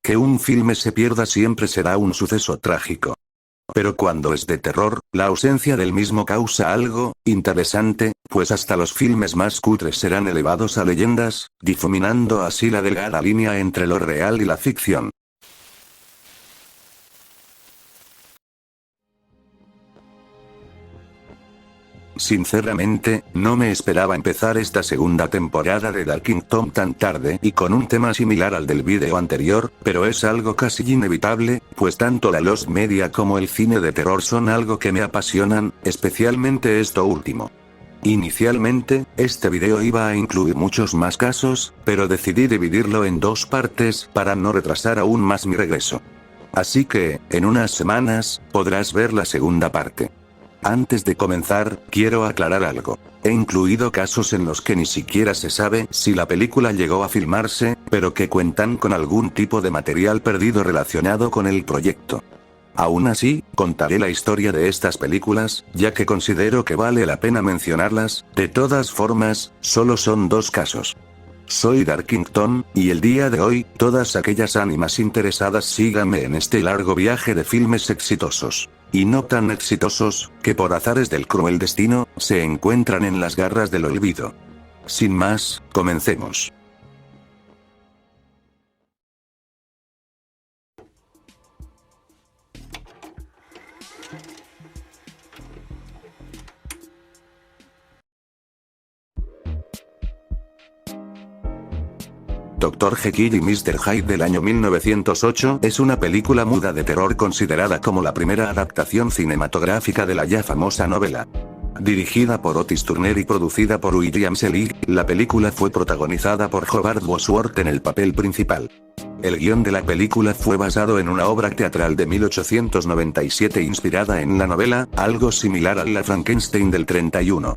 Que un filme se pierda siempre será un suceso trágico. Pero cuando es de terror, la ausencia del mismo causa algo interesante, pues hasta los filmes más cutres serán elevados a leyendas, difuminando así la delgada línea entre lo real y la ficción. Sinceramente, no me esperaba empezar esta segunda temporada de Darkington tan tarde y con un tema similar al del vídeo anterior, pero es algo casi inevitable, pues tanto la Lost Media como el cine de terror son algo que me apasionan, especialmente esto último. Inicialmente, este video iba a incluir muchos más casos, pero decidí dividirlo en dos partes para no retrasar aún más mi regreso. Así que, en unas semanas, podrás ver la segunda parte. Antes de comenzar, quiero aclarar algo. He incluido casos en los que ni siquiera se sabe si la película llegó a filmarse, pero que cuentan con algún tipo de material perdido relacionado con el proyecto. Aún así, contaré la historia de estas películas, ya que considero que vale la pena mencionarlas. De todas formas, solo son dos casos. Soy Darkington, y el día de hoy, todas aquellas ánimas interesadas síganme en este largo viaje de filmes exitosos. Y no tan exitosos, que por azares del cruel destino, se encuentran en las garras del olvido. Sin más, comencemos. Dr. Jekyll y Mr. Hyde del año 1908 es una película muda de terror considerada como la primera adaptación cinematográfica de la ya famosa novela. Dirigida por Otis Turner y producida por William Selig, la película fue protagonizada por Howard Bosworth en el papel principal. El guión de la película fue basado en una obra teatral de 1897 inspirada en la novela, algo similar a la Frankenstein del 31.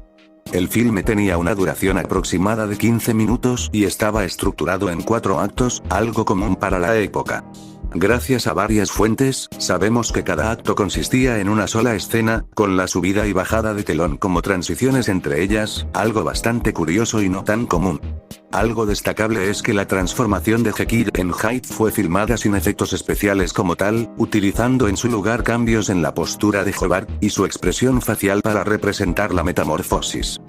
El filme tenía una duración aproximada de 15 minutos y estaba estructurado en 4 actos, algo común para la época. Gracias a varias fuentes, sabemos que cada acto consistía en una sola escena, con la subida y bajada de telón como transiciones entre ellas, algo bastante curioso y no tan común. Algo destacable es que la transformación de Jekyll en Hyde fue filmada sin efectos especiales como tal, utilizando en su lugar cambios en la postura de Howard y su expresión facial para representar la metamorfosis.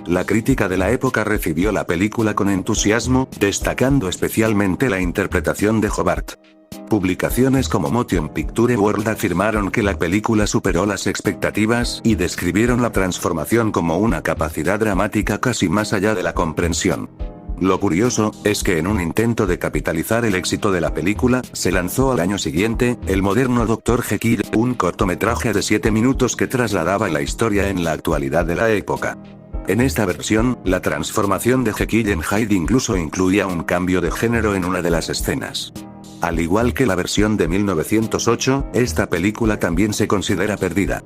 La crítica de la época recibió la película con entusiasmo, destacando especialmente la interpretación de Howard. Publicaciones como Motion Picture World afirmaron que la película superó las expectativas y describieron la transformación como una capacidad dramática casi más allá de la comprensión. Lo curioso, es que en un intento de capitalizar el éxito de la película, se lanzó al año siguiente, el moderno Dr. Jekyll, un cortometraje de 7 minutos que trasladaba la historia en la actualidad de la época. En esta versión, la transformación de Jekyll en Hyde incluso incluía un cambio de género en una de las escenas. Al igual que la versión de 1908, esta película también se considera perdida.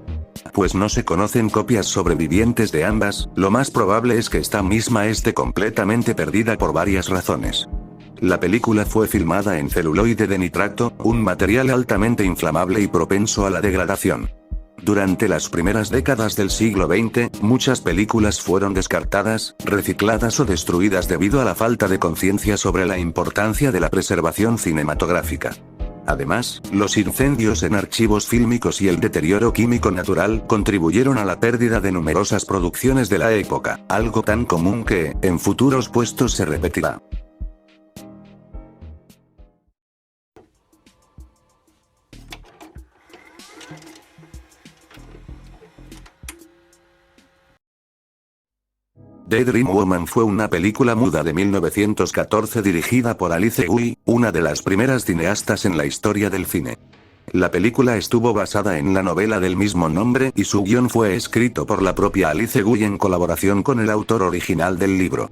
Pues no se conocen copias sobrevivientes de ambas, lo más probable es que esta misma esté completamente perdida por varias razones. La película fue filmada en celuloide de nitrato, un material altamente inflamable y propenso a la degradación. Durante las primeras décadas del siglo XX, muchas películas fueron descartadas, recicladas o destruidas debido a la falta de conciencia sobre la importancia de la preservación cinematográfica. Además, los incendios en archivos fílmicos y el deterioro químico natural contribuyeron a la pérdida de numerosas producciones de la época, algo tan común que, en futuros puestos se repetirá. The Dream Woman fue una película muda de 1914 dirigida por Alice Guy, una de las primeras cineastas en la historia del cine. La película estuvo basada en la novela del mismo nombre y su guión fue escrito por la propia Alice Guy en colaboración con el autor original del libro.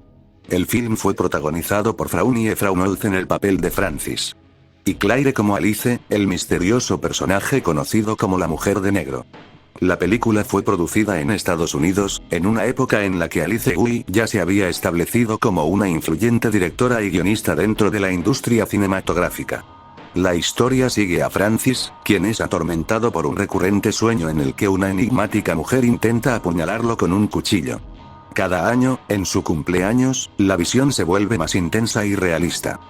El film fue protagonizado por Franny Reynolds en el papel de Francis. Y Claire como Alice, el misterioso personaje conocido como la Mujer de Negro. La película fue producida en Estados Unidos, en una época en la que Alice Guy ya se había establecido como una influyente directora y guionista dentro de la industria cinematográfica. La historia sigue a Francis, quien es atormentado por un recurrente sueño en el que una enigmática mujer intenta apuñalarlo con un cuchillo. Cada año, en su cumpleaños, la visión se vuelve más intensa y realista.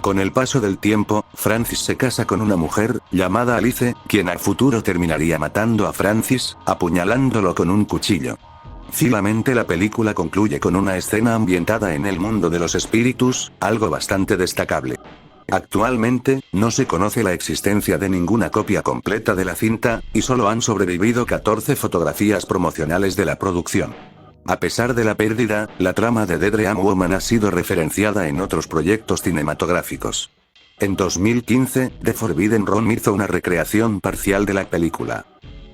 Con el paso del tiempo, Francis se casa con una mujer, llamada Alice, quien al futuro terminaría matando a Francis, apuñalándolo con un cuchillo. Finalmente la película concluye con una escena ambientada en el mundo de los espíritus, algo bastante destacable. Actualmente, no se conoce la existencia de ninguna copia completa de la cinta, y solo han sobrevivido 14 fotografías promocionales de la producción. A pesar de la pérdida, la trama de The Dream Woman ha sido referenciada en otros proyectos cinematográficos. En 2015, The Forbidden Room hizo una recreación parcial de la película.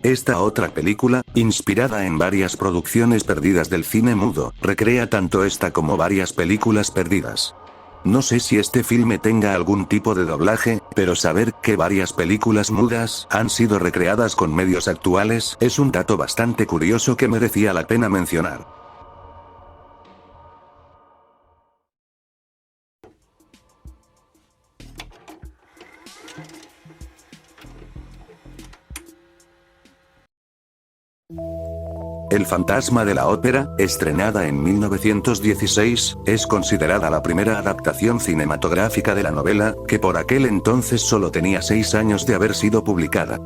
Esta otra película, inspirada en varias producciones perdidas del cine mudo, recrea tanto esta como varias películas perdidas. No sé si este filme tenga algún tipo de doblaje, pero saber que varias películas mudas han sido recreadas con medios actuales es un dato bastante curioso que merecía la pena mencionar. El fantasma de la ópera, estrenada en 1916, es considerada la primera adaptación cinematográfica de la novela, que por aquel entonces solo tenía 6 años de haber sido publicada.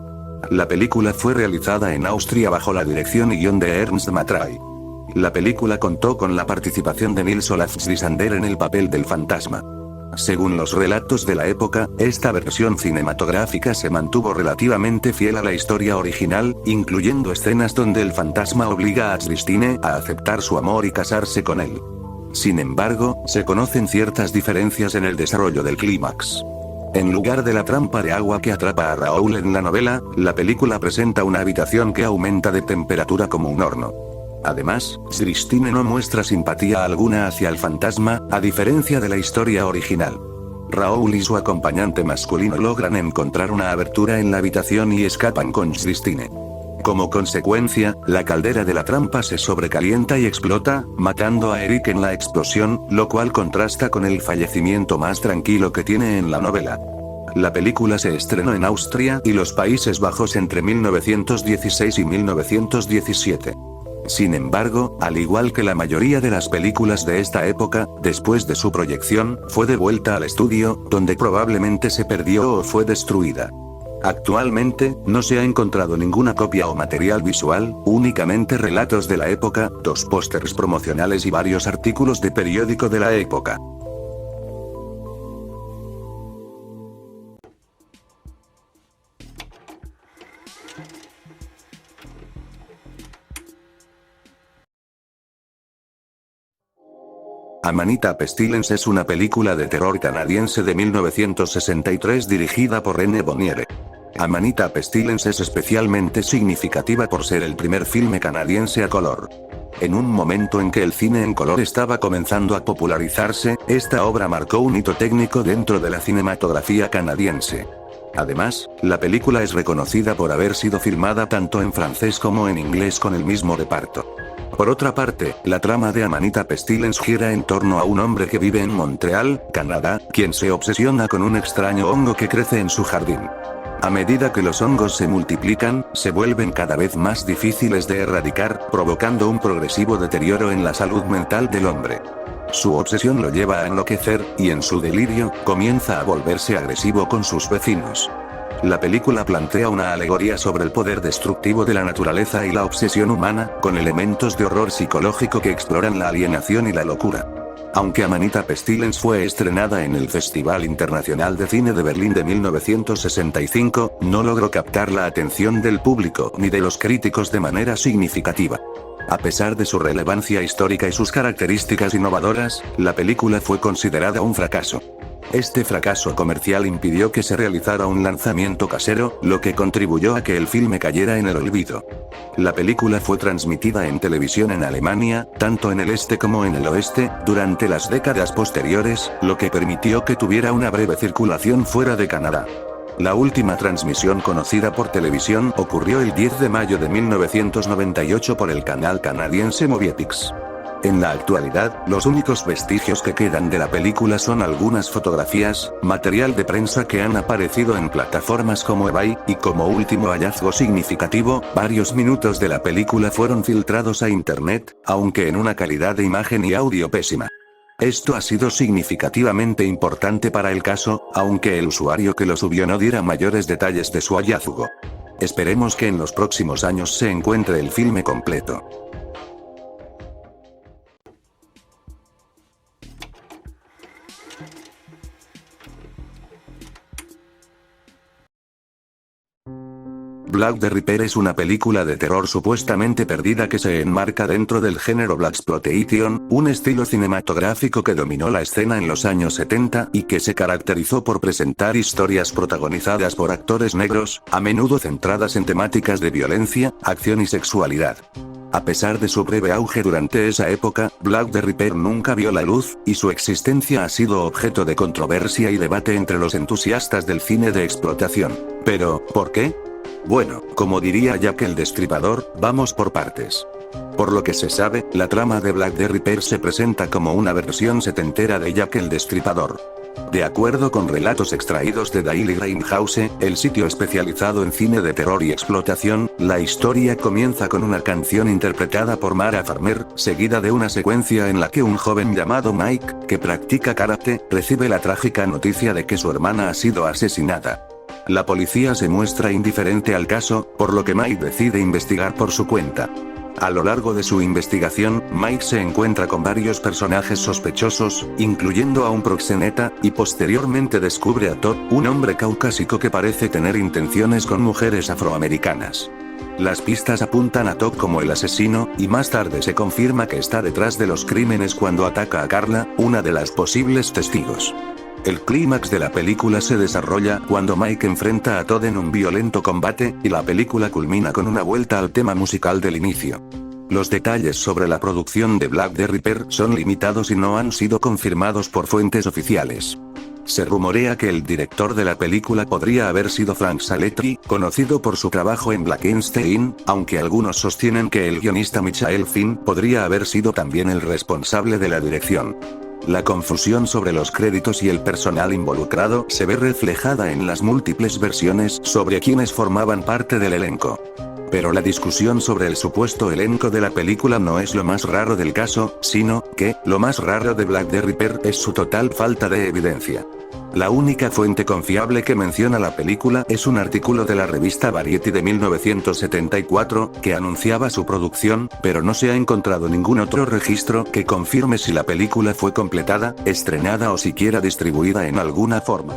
La película fue realizada en Austria bajo la dirección y guión de Ernst Matray. La película contó con la participación de Nils Olaf Stridsander en el papel del fantasma. Según los relatos de la época, esta versión cinematográfica se mantuvo relativamente fiel a la historia original, incluyendo escenas donde el fantasma obliga a Christine a aceptar su amor y casarse con él. Sin embargo, se conocen ciertas diferencias en el desarrollo del clímax. En lugar de la trampa de agua que atrapa a Raoul en la novela, la película presenta una habitación que aumenta de temperatura como un horno. Además, Christine no muestra simpatía alguna hacia el fantasma, a diferencia de la historia original. Raoul y su acompañante masculino logran encontrar una abertura en la habitación y escapan con Christine. Como consecuencia, la caldera de la trampa se sobrecalienta y explota, matando a Eric en la explosión, lo cual contrasta con el fallecimiento más tranquilo que tiene en la novela. La película se estrenó en Austria y los Países Bajos entre 1916 y 1917. Sin embargo, al igual que la mayoría de las películas de esta época, después de su proyección, fue devuelta al estudio, donde probablemente se perdió o fue destruida. Actualmente, no se ha encontrado ninguna copia o material visual, únicamente relatos de la época, 2 pósters promocionales y varios artículos de periódico de la época. Amanita Pestilence es una película de terror canadiense de 1963 dirigida por René Bonnier. Amanita Pestilence es especialmente significativa por ser el primer filme canadiense a color. En un momento en que el cine en color estaba comenzando a popularizarse, esta obra marcó un hito técnico dentro de la cinematografía canadiense. Además, la película es reconocida por haber sido filmada tanto en francés como en inglés con el mismo reparto. Por otra parte, la trama de Amanita Pestilence gira en torno a un hombre que vive en Montreal, Canadá, quien se obsesiona con un extraño hongo que crece en su jardín. A medida que los hongos se multiplican, se vuelven cada vez más difíciles de erradicar, provocando un progresivo deterioro en la salud mental del hombre. Su obsesión lo lleva a enloquecer, y en su delirio, comienza a volverse agresivo con sus vecinos. La película plantea una alegoría sobre el poder destructivo de la naturaleza y la obsesión humana, con elementos de horror psicológico que exploran la alienación y la locura. Aunque Amanita Pestilence fue estrenada en el Festival Internacional de Cine de Berlín de 1965, no logró captar la atención del público ni de los críticos de manera significativa. A pesar de su relevancia histórica y sus características innovadoras, la película fue considerada un fracaso. Este fracaso comercial impidió que se realizara un lanzamiento casero, lo que contribuyó a que el filme cayera en el olvido. La película fue transmitida en televisión en Alemania, tanto en el este como en el oeste, durante las décadas posteriores, lo que permitió que tuviera una breve circulación fuera de Canadá. La última transmisión conocida por televisión ocurrió el 10 de mayo de 1998 por el canal canadiense Moviepix. En la actualidad, los únicos vestigios que quedan de la película son algunas fotografías, material de prensa que han aparecido en plataformas como eBay, y como último hallazgo significativo, varios minutos de la película fueron filtrados a internet, aunque en una calidad de imagen y audio pésima. Esto ha sido significativamente importante para el caso, aunque el usuario que lo subió no diera mayores detalles de su hallazgo. Esperemos que en los próximos años se encuentre el filme completo. Black the Ripper es una película de terror supuestamente perdida que se enmarca dentro del género Blaxploitation, un estilo cinematográfico que dominó la escena en los años 70 y que se caracterizó por presentar historias protagonizadas por actores negros, a menudo centradas en temáticas de violencia, acción y sexualidad. A pesar de su breve auge durante esa época, Black the Ripper nunca vio la luz, y su existencia ha sido objeto de controversia y debate entre los entusiastas del cine de explotación. Pero, ¿por qué? Bueno, como diría Jack el Destripador, vamos por partes. Por lo que se sabe, la trama de Black the Ripper se presenta como una versión setentera de Jack el Destripador. De acuerdo con relatos extraídos de Daily Grindhouse, el sitio especializado en cine de terror y explotación, la historia comienza con una canción interpretada por Mara Farmer, seguida de una secuencia en la que un joven llamado Mike, que practica karate, recibe la trágica noticia de que su hermana ha sido asesinada. La policía se muestra indiferente al caso, por lo que Mike decide investigar por su cuenta. A lo largo de su investigación, Mike se encuentra con varios personajes sospechosos, incluyendo a un proxeneta, y posteriormente descubre a Todd, un hombre caucásico que parece tener intenciones con mujeres afroamericanas. Las pistas apuntan a Todd como el asesino, y más tarde se confirma que está detrás de los crímenes cuando ataca a Carla, una de las posibles testigos. El clímax de la película se desarrolla cuando Mike enfrenta a Todd en un violento combate, y la película culmina con una vuelta al tema musical del inicio. Los detalles sobre la producción de Black the Ripper son limitados y no han sido confirmados por fuentes oficiales. Se rumorea que el director de la película podría haber sido Frank Saletti, conocido por su trabajo en Blackenstein, aunque algunos sostienen que el guionista Michael Finn podría haber sido también el responsable de la dirección. La confusión sobre los créditos y el personal involucrado se ve reflejada en las múltiples versiones sobre quienes formaban parte del elenco. Pero la discusión sobre el supuesto elenco de la película no es lo más raro del caso, sino que, lo más raro de Black the Ripper es su total falta de evidencia. La única fuente confiable que menciona la película es un artículo de la revista Variety de 1974, que anunciaba su producción, pero no se ha encontrado ningún otro registro que confirme si la película fue completada, estrenada o siquiera distribuida en alguna forma.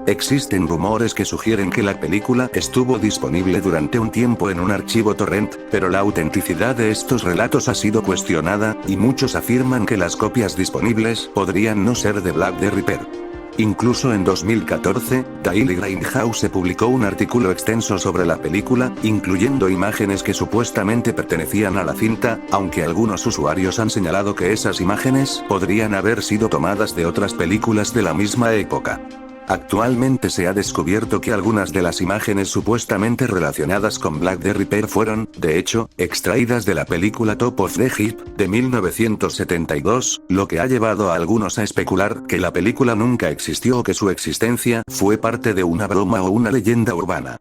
Existen rumores que sugieren que la película estuvo disponible durante un tiempo en un archivo torrent, pero la autenticidad de estos relatos ha sido cuestionada, y muchos afirman que las copias disponibles podrían no ser de Black the Ripper. Incluso en 2014, Daily Grindhouse publicó un artículo extenso sobre la película, incluyendo imágenes que supuestamente pertenecían a la cinta, aunque algunos usuarios han señalado que esas imágenes podrían haber sido tomadas de otras películas de la misma época. Actualmente se ha descubierto que algunas de las imágenes supuestamente relacionadas con Black the Ripper fueron, de hecho, extraídas de la película Top of the Heap, de 1972, lo que ha llevado a algunos a especular que la película nunca existió o que su existencia fue parte de una broma o una leyenda urbana.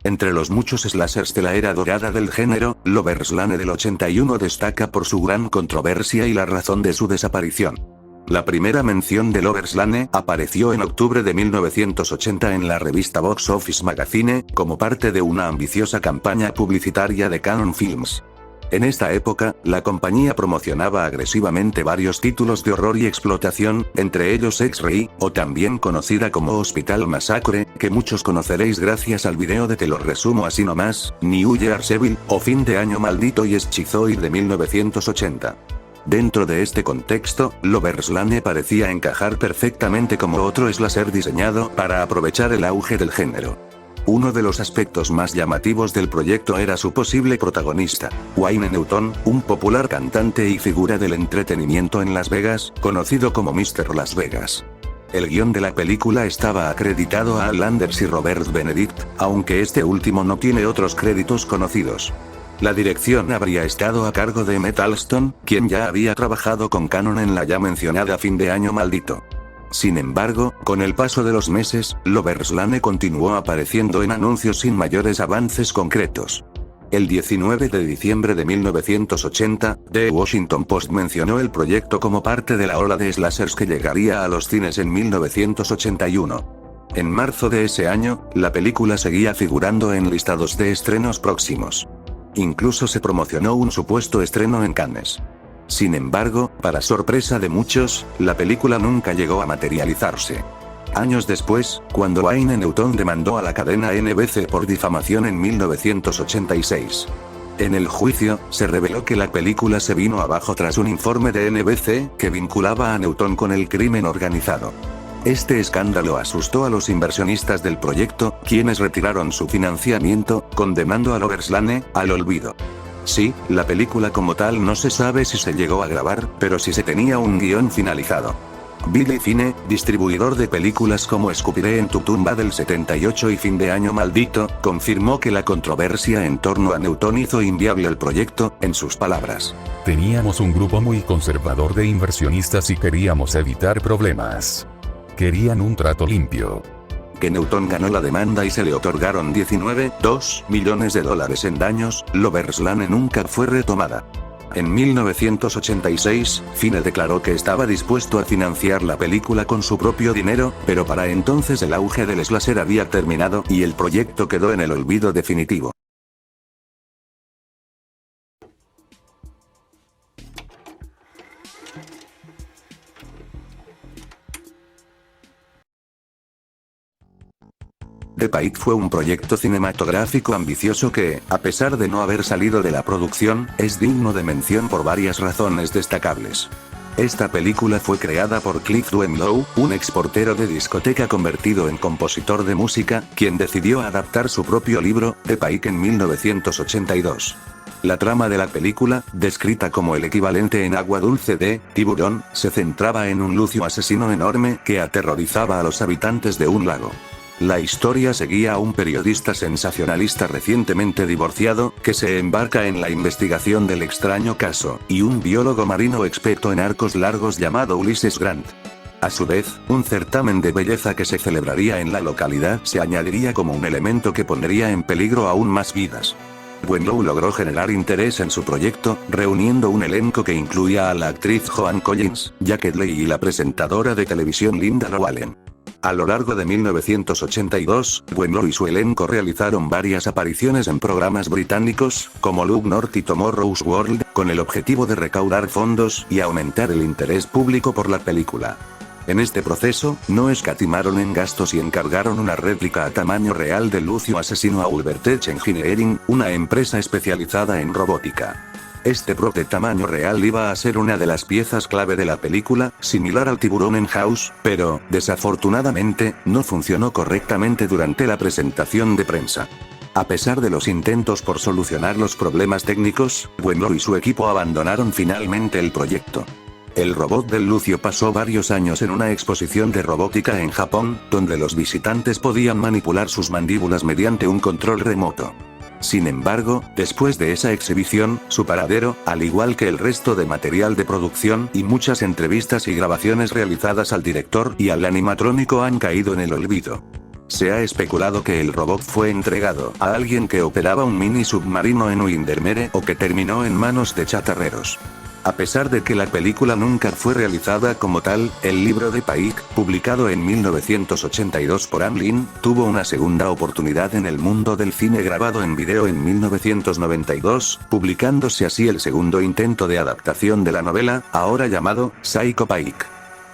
Entre los muchos slashers de la era dorada del género, Lover's Lane del 81 destaca por su gran controversia y la razón de su desaparición. La primera mención de Lover's Lane apareció en octubre de 1980 en la revista Box Office Magazine, como parte de una ambiciosa campaña publicitaria de Cannon Films. En esta época, la compañía promocionaba agresivamente varios títulos de horror y explotación, entre ellos X-Ray, o también conocida como Hospital Massacre, que muchos conoceréis gracias al video de Te lo resumo así nomás, New Year's Evil, o Fin de Año Maldito y Schizoid de 1980. Dentro de este contexto, Lover's Lane parecía encajar perfectamente como otro slasher diseñado para aprovechar el auge del género. Uno de los aspectos más llamativos del proyecto era su posible protagonista, Wayne Newton, un popular cantante y figura del entretenimiento en Las Vegas, conocido como Mr. Las Vegas. El guión de la película estaba acreditado a Al Anders y Robert Benedict, aunque este último no tiene otros créditos conocidos. La dirección habría estado a cargo de Emmett Alston, quien ya había trabajado con Cannon en la ya mencionada Fin de Año Maldito. Sin embargo, con el paso de los meses, Lover's Lane continuó apareciendo en anuncios sin mayores avances concretos. El 19 de diciembre de 1980, The Washington Post mencionó el proyecto como parte de la ola de slashers que llegaría a los cines en 1981. En marzo de ese año, la película seguía figurando en listados de estrenos próximos. Incluso se promocionó un supuesto estreno en Cannes. Sin embargo, para sorpresa de muchos, la película nunca llegó a materializarse. Años después, cuando Wayne Newton demandó a la cadena NBC por difamación en 1986. En el juicio, se reveló que la película se vino abajo tras un informe de NBC que vinculaba a Newton con el crimen organizado. Este escándalo asustó a los inversionistas del proyecto, quienes retiraron su financiamiento, condenando a Lover's Lane al olvido. Sí, la película como tal no se sabe si se llegó a grabar, pero sí se tenía un guión finalizado. Billy Fine, distribuidor de películas como Escupiré en tu tumba del 78 y Fin de año maldito, confirmó que la controversia en torno a Newton hizo inviable el proyecto, en sus palabras. Teníamos un grupo muy conservador de inversionistas y queríamos evitar problemas. Querían un trato limpio. Que Newton ganó la demanda y se le otorgaron 19,2 millones de dólares en daños, Lover's Lane nunca fue retomada. En 1986, Fine declaró que estaba dispuesto a financiar la película con su propio dinero, pero para entonces el auge del slasher había terminado y el proyecto quedó en el olvido definitivo. The Pike fue un proyecto cinematográfico ambicioso que, a pesar de no haber salido de la producción, es digno de mención por varias razones destacables. Esta película fue creada por Cliff Duenlow, un exportero de discoteca convertido en compositor de música, quien decidió adaptar su propio libro, The Pike en 1982. La trama de la película, descrita como el equivalente en agua dulce de Tiburón, se centraba en un lucio asesino enorme que aterrorizaba a los habitantes de un lago. La historia seguía a un periodista sensacionalista recientemente divorciado, que se embarca en la investigación del extraño caso, y un biólogo marino experto en arcos largos llamado Ulysses Grant. A su vez, un certamen de belleza que se celebraría en la localidad se añadiría como un elemento que pondría en peligro aún más vidas. Duenlow logró generar interés en su proyecto, reuniendo un elenco que incluía a la actriz Joan Collins, Jacket Leigh y la presentadora de televisión Linda Rowland. A lo largo de 1982, Duenlow y su elenco realizaron varias apariciones en programas británicos, como Look North y Tomorrow's World, con el objetivo de recaudar fondos y aumentar el interés público por la película. En este proceso, no escatimaron en gastos y encargaron una réplica a tamaño real del lucio asesino a Ulvertech Engineering, una empresa especializada en robótica. Este prop de tamaño real iba a ser una de las piezas clave de la película, similar al tiburón en House, pero, desafortunadamente, no funcionó correctamente durante la presentación de prensa. A pesar de los intentos por solucionar los problemas técnicos, Duenlow y su equipo abandonaron finalmente el proyecto. El robot del lucio pasó varios años en una exposición de robótica en Japón, donde los visitantes podían manipular sus mandíbulas mediante un control remoto. Sin embargo, después de esa exhibición, su paradero, al igual que el resto de material de producción y muchas entrevistas y grabaciones realizadas al director y al animatrónico han caído en el olvido. Se ha especulado que el robot fue entregado a alguien que operaba un mini submarino en Windermere o que terminó en manos de chatarreros. A pesar de que la película nunca fue realizada como tal, el libro de Pike, publicado en 1982 por Anne Lin, tuvo una segunda oportunidad en el mundo del cine grabado en video en 1992, publicándose así el segundo intento de adaptación de la novela, ahora llamado Psycho Pike.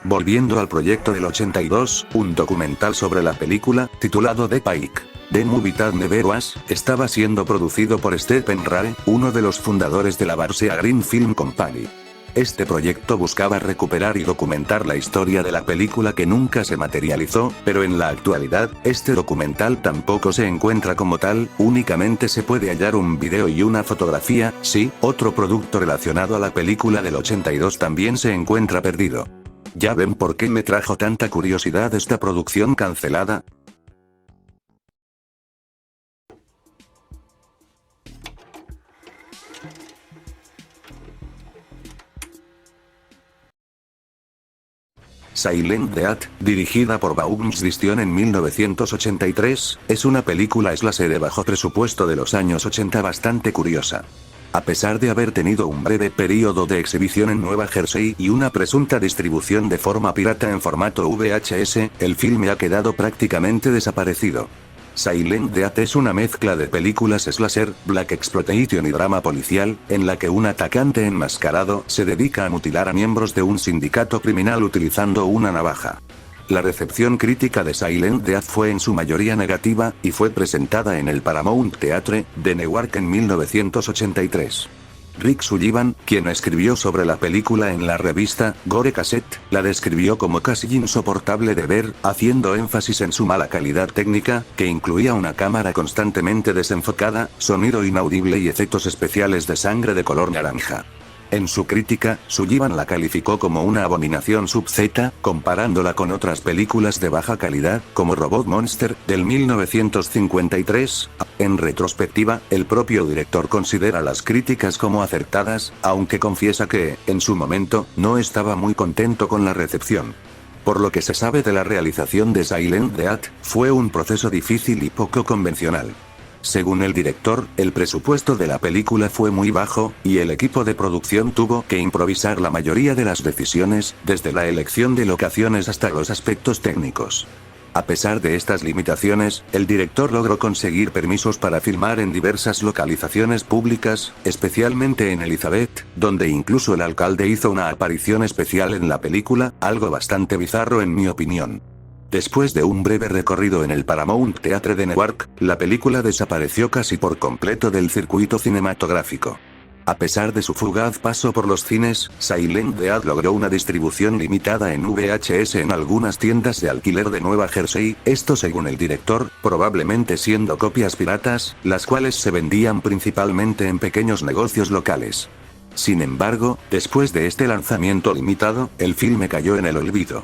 Volviendo al proyecto del 82, un documental sobre la película, titulado The Pike, The Movie That Never Was, estaba siendo producido por Stephen Ray, uno de los fundadores de la Barsea Green Film Company. Este proyecto buscaba recuperar y documentar la historia de la película que nunca se materializó, pero en la actualidad, este documental tampoco se encuentra como tal, únicamente se puede hallar un video y una fotografía. Sí, otro producto relacionado a la película del 82 también se encuentra perdido. ¿Ya ven por qué me trajo tanta curiosidad esta producción cancelada? Silent Dead, dirigida por Baumschistion en 1983, es una película slasher de bajo presupuesto de los años 80 bastante curiosa. A pesar de haber tenido un breve periodo de exhibición en Nueva Jersey y una presunta distribución de forma pirata en formato VHS, el filme ha quedado prácticamente desaparecido. Silent Dead es una mezcla de películas slasher, black exploitation y drama policial, en la que un atacante enmascarado se dedica a mutilar a miembros de un sindicato criminal utilizando una navaja. La recepción crítica de Silent Dead fue en su mayoría negativa, y fue presentada en el Paramount Theatre de Newark en 1983. Rick Sullivan, quien escribió sobre la película en la revista Gore Cassette, la describió como casi insoportable de ver, haciendo énfasis en su mala calidad técnica, que incluía una cámara constantemente desenfocada, sonido inaudible y efectos especiales de sangre de color naranja. En su crítica, Sullivan la calificó como una abominación sub-Z, comparándola con otras películas de baja calidad, como Robot Monster, del 1953. En retrospectiva, el propio director considera las críticas como acertadas, aunque confiesa que, en su momento, no estaba muy contento con la recepción. Por lo que se sabe de la realización de Silent Dead, fue un proceso difícil y poco convencional. Según el director, el presupuesto de la película fue muy bajo, y el equipo de producción tuvo que improvisar la mayoría de las decisiones, desde la elección de locaciones hasta los aspectos técnicos. A pesar de estas limitaciones, el director logró conseguir permisos para filmar en diversas localizaciones públicas, especialmente en Elizabeth, donde incluso el alcalde hizo una aparición especial en la película, algo bastante bizarro en mi opinión. Después de un breve recorrido en el Paramount Theatre de Newark, la película desapareció casi por completo del circuito cinematográfico. A pesar de su fugaz paso por los cines, Silent Dead logró una distribución limitada en VHS en algunas tiendas de alquiler de Nueva Jersey, esto según el director, probablemente siendo copias piratas, las cuales se vendían principalmente en pequeños negocios locales. Sin embargo, después de este lanzamiento limitado, el filme cayó en el olvido.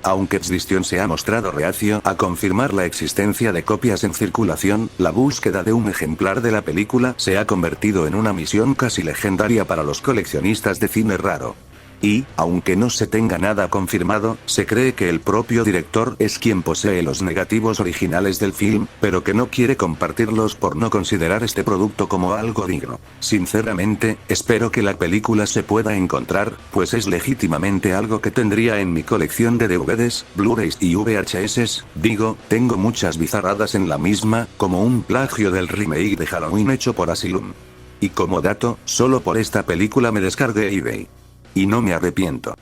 Aunque Xdistion se ha mostrado reacio a confirmar la existencia de copias en circulación, la búsqueda de un ejemplar de la película se ha convertido en una misión casi legendaria para los coleccionistas de cine raro. Y, aunque no se tenga nada confirmado, se cree que el propio director es quien posee los negativos originales del film, pero que no quiere compartirlos por no considerar este producto como algo digno. Sinceramente, espero que la película se pueda encontrar, pues es legítimamente algo que tendría en mi colección de DVDs, Blu-rays y VHS, tengo muchas bizarradas en la misma, como un plagio del remake de Halloween hecho por Asylum. Y como dato, solo por esta película me descargué eBay. Y no me arrepiento.